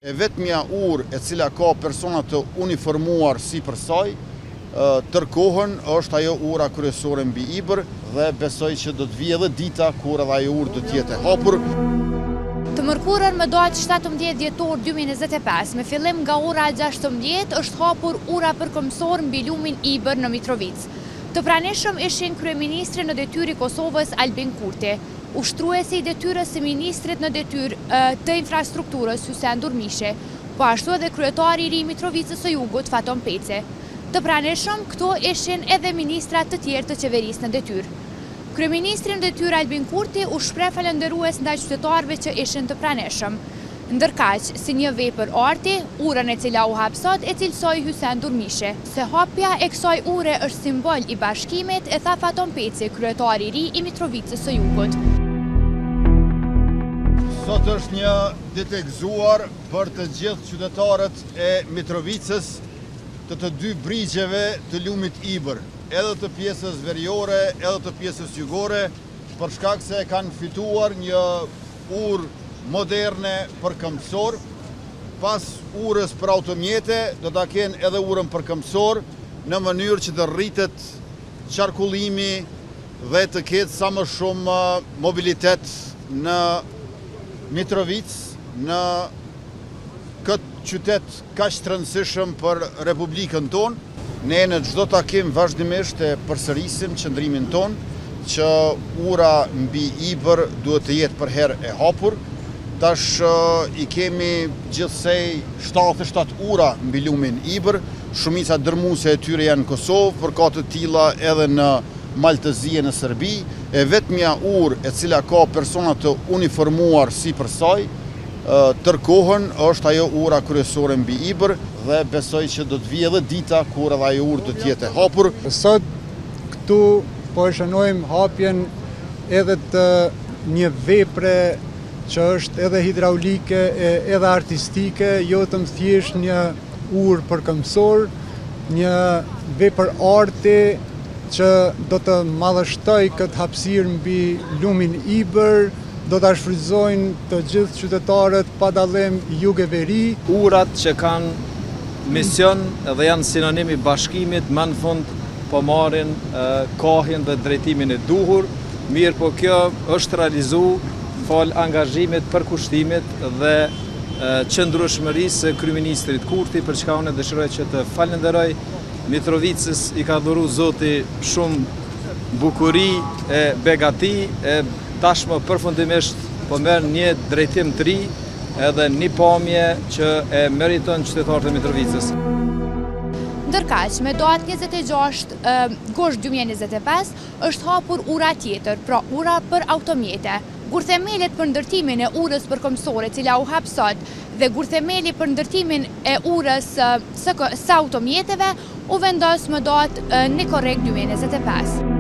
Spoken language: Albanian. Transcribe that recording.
E vetmja urë e cila ka persona të uniformuar si për saj, tërkohën është ajo ura kryesore mbi Ibër dhe besoj që do të vijë edhe dita kur edhe ajo urë do të jetë e hapur. Të mërkurën më dojtë 17 dhjetor 2025, me fillim nga ora 16 është hapur ura përkombësor mbi lumin Ibër në Mitrovic. Të pranishëm ishin kryeministri në detyrë i Kosovës Albin Kurti, ushtruesi i detyrës së ministrit në detyrë të infrastrukturës Hysen Durmishi, po ashtu edhe kryetari i ri i Mitrovicës së Jugut Faton Peci. Të pranishëm këto ishin edhe ministrat të tjerë të qeverisë në detyrë. Kryeministri në detyrë Albin Kurti u shpreh falënderues ndaj qytetarëve që ishin të pranishëm. Ndërkaq, si një vepër arti, urën e cila u hap sot e cilësoi Hysen Durmishi. Se hapja e kësaj ure është simbol i bashkimit, e tha Faton Peci, kryetari i ri i Mitrovicës së Jugut. Sot është një ditë e gëzuar për të gjithë qytetarët e Mitrovicës të dy brigjeve të lumit Ibër, edhe të pjesës veriore, edhe të pjesës jugore, për shkak se kanë fituar një urë moderne përkëmbësor. Pas urës për automjete, do ta kenë edhe urën përkëmbësor në mënyrë që të rritet qarkullimi dhe të ketë sa më shumë mobilitet në Mitrovic, në këtë qytet kaq të rëndësishëm për Republikën tonë. Ne në çdo takim vazhdimisht e përsërisim qëndrimin tonë që ura mbi Ibër duhet të jetë për herë e hapur. Tash i kemi gjithsej 77 ura mbi lumin Ibër, shumica dërmuese e tyre janë në Kosovë, për ka të tilla edhe në Maltëzi e në Serbi. E vetmja urë e cila ka persona të uniformuar si për saj, tërkohën është ajo ura kryesore mbi Ibër dhe besoj që do të vijë edhe dita kur edhe ajo urë do të jetë e hapur. Sot këtu po e shënojmë hapjen edhe të një vepre që është edhe hidraulike, edhe artistike, jo të thjesht një urë përkëmbësor, një vepër arti që do të madhështoj këtë hapësirë mbi lumin Ibër, do të shfrytëzojnë të gjithë qytetarët pa dallim jug e veri. Urat që kanë mision dhe janë sinonim i bashkimit, më në fund po marrin kohën dhe drejtimin e duhur, mirë po kjo është realizu fal angazhimit, përkushtimit dhe qëndrueshmërisë së kryeministrit Kurti, për çka unë dëshiroj që të falenderoj. Mitrovicës i ka dhuru Zoti shumë bukuri e begati, e tashmë përfundimisht po merr një drejtim të ri edhe një pamje që e meriton qytetarët e Mitrovicës. Ndërkaq, me datë 26 gusht 2025 është hapur ura tjetër, pra ura për automjete. Gurthemelit për ndërtimin e urës përkombësore, cila u hap sot, dhe gurthemeli për ndërtimin e urës së automjeteve u vendos më datë 1 korrik 2025.